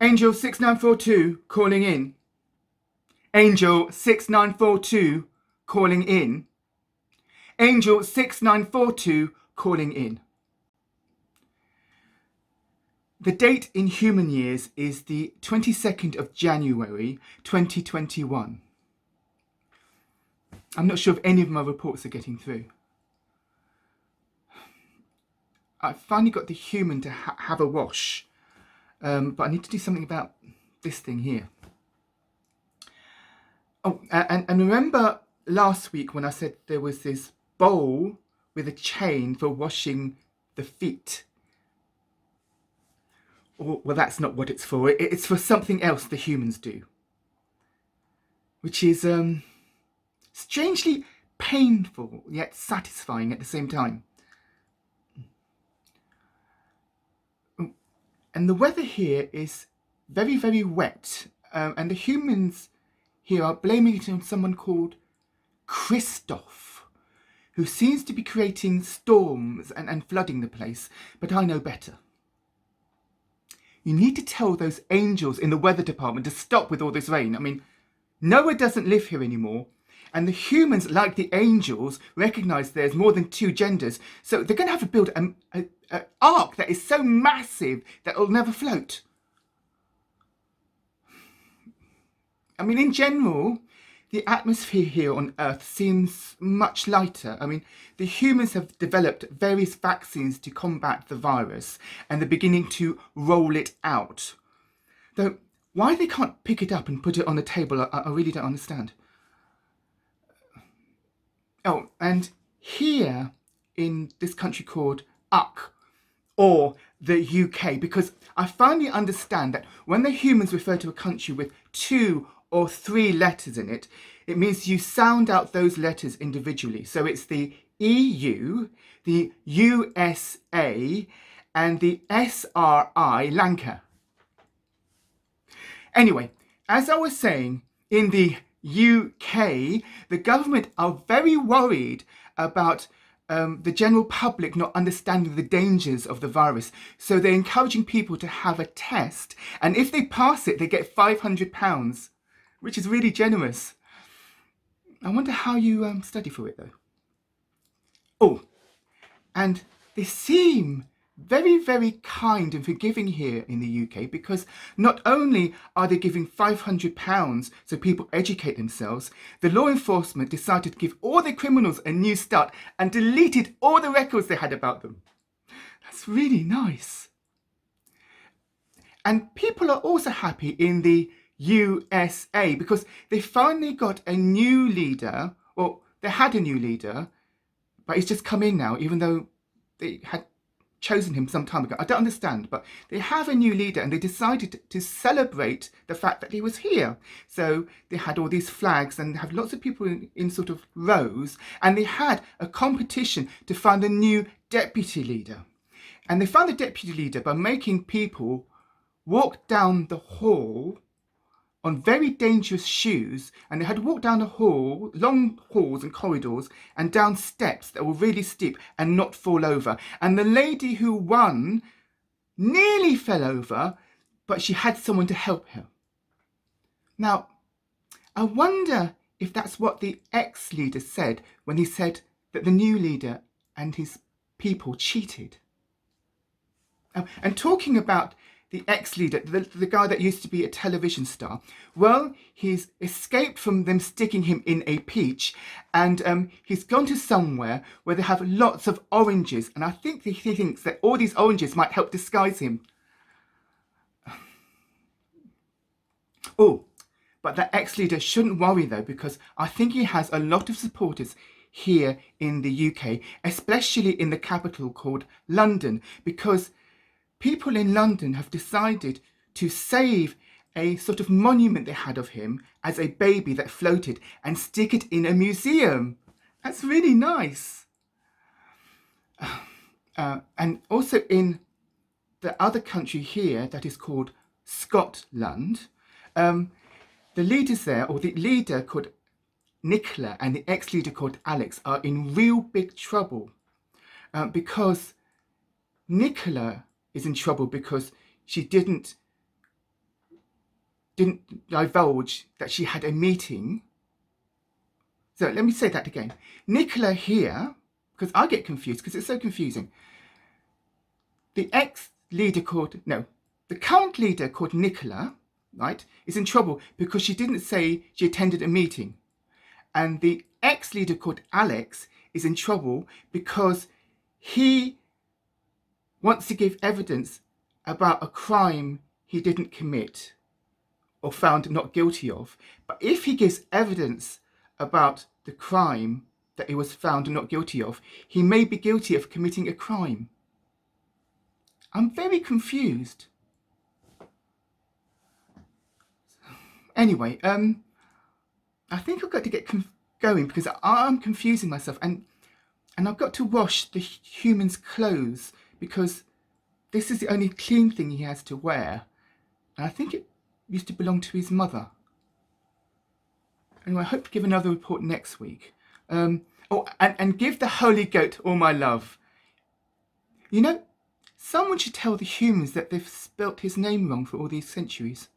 Angel-6942 calling in. Angel-6942 calling in. Angel-6942 calling in. The date in human years is the 22nd of January 2021. I'm not sure if any of my reports are getting through. I finally got the human to have a wash, but I need to do something about this thing here. Oh, and remember last week when I said there was this bowl with a chain for washing the feet? Well, that's not what it's for. It's for something else the humans do, which is strangely painful yet satisfying at the same time. And the weather here is very, very wet, and the humans here are blaming it on someone called Christoph, who seems to be creating storms and flooding the place, but I know better. You need to tell those angels in the weather department to stop with all this rain. I mean, Noah doesn't live here anymore, and the humans, like the angels, recognise there's more than two genders, so they're going to have to build an ark that is so massive that it'll never float. I mean, in general, the atmosphere here on Earth seems much lighter. I mean, the humans have developed various vaccines to combat the virus, and they're beginning to roll it out. Though, why they can't pick it up and put it on the table, I really don't understand. Oh, and here in this country called UK, or the UK, because I finally understand that when the humans refer to a country with 2 or 3 letters in it, it means you sound out those letters individually. So it's the EU, the USA, and the SRI, Lanka. Anyway, as I was saying, in the UK, the government are very worried about the general public not understanding the dangers of the virus. So they're encouraging people to have a test, and if they pass it, they get £500, which is really generous. I wonder how you study for it, though. Oh, and they seem very, very kind and forgiving here in the UK, because not only are they giving £500 so people educate themselves, the law enforcement decided to give all the criminals a new start and deleted all the records they had about them. That's really nice. And people are also happy in the USA because they finally got a new leader. Well, they had a new leader, but he's just come in now, even though they had chosen him some time ago. I don't understand, but they have a new leader and they decided to celebrate the fact that he was here. So they had all these flags and have lots of people in sort of rows, and they had a competition to find a new deputy leader. And they found the deputy leader by making people walk down the hall on very dangerous shoes, and they had to walk down a hall, long halls and corridors, and down steps that were really steep and not fall over. And the lady who won nearly fell over, but she had someone to help her. Now, I wonder if that's what the ex-leader said when he said that the new leader and his people cheated. And talking about the ex-leader, the guy that used to be a television star, well, he's escaped from them sticking him in a peach, and he's gone to somewhere where they have lots of oranges, and I think he thinks that all these oranges might help disguise him. Oh, but that ex-leader shouldn't worry though, because I think he has a lot of supporters here in the UK, especially in the capital called London, because people in London have decided to save a sort of monument they had of him as a baby that floated and stick it in a museum. That's really nice. And also in the other country here that is called Scotland, the leaders there, or the leader called Nicola and the ex-leader called Alex, are in real big trouble because Nicola is in trouble because she didn't didn't divulge that she had a meeting. So let me say that again. Nicola here, because I get confused because it's so confusing. The current leader called Nicola, right, is in trouble because she didn't say she attended a meeting. And the ex-leader called Alex is in trouble because he wants to give evidence about a crime he didn't commit or found not guilty of. But if he gives evidence about the crime that he was found not guilty of, he may be guilty of committing a crime. I'm very confused. Anyway, I think I've got to get going because I'm confusing myself, and I've got to wash the human's clothes because this is the only clean thing he has to wear. And I think it used to belong to his mother. Anyway, I hope to give another report next week. And give the Holy Goat all my love. You know, someone should tell the humans that they've spelt his name wrong for all these centuries.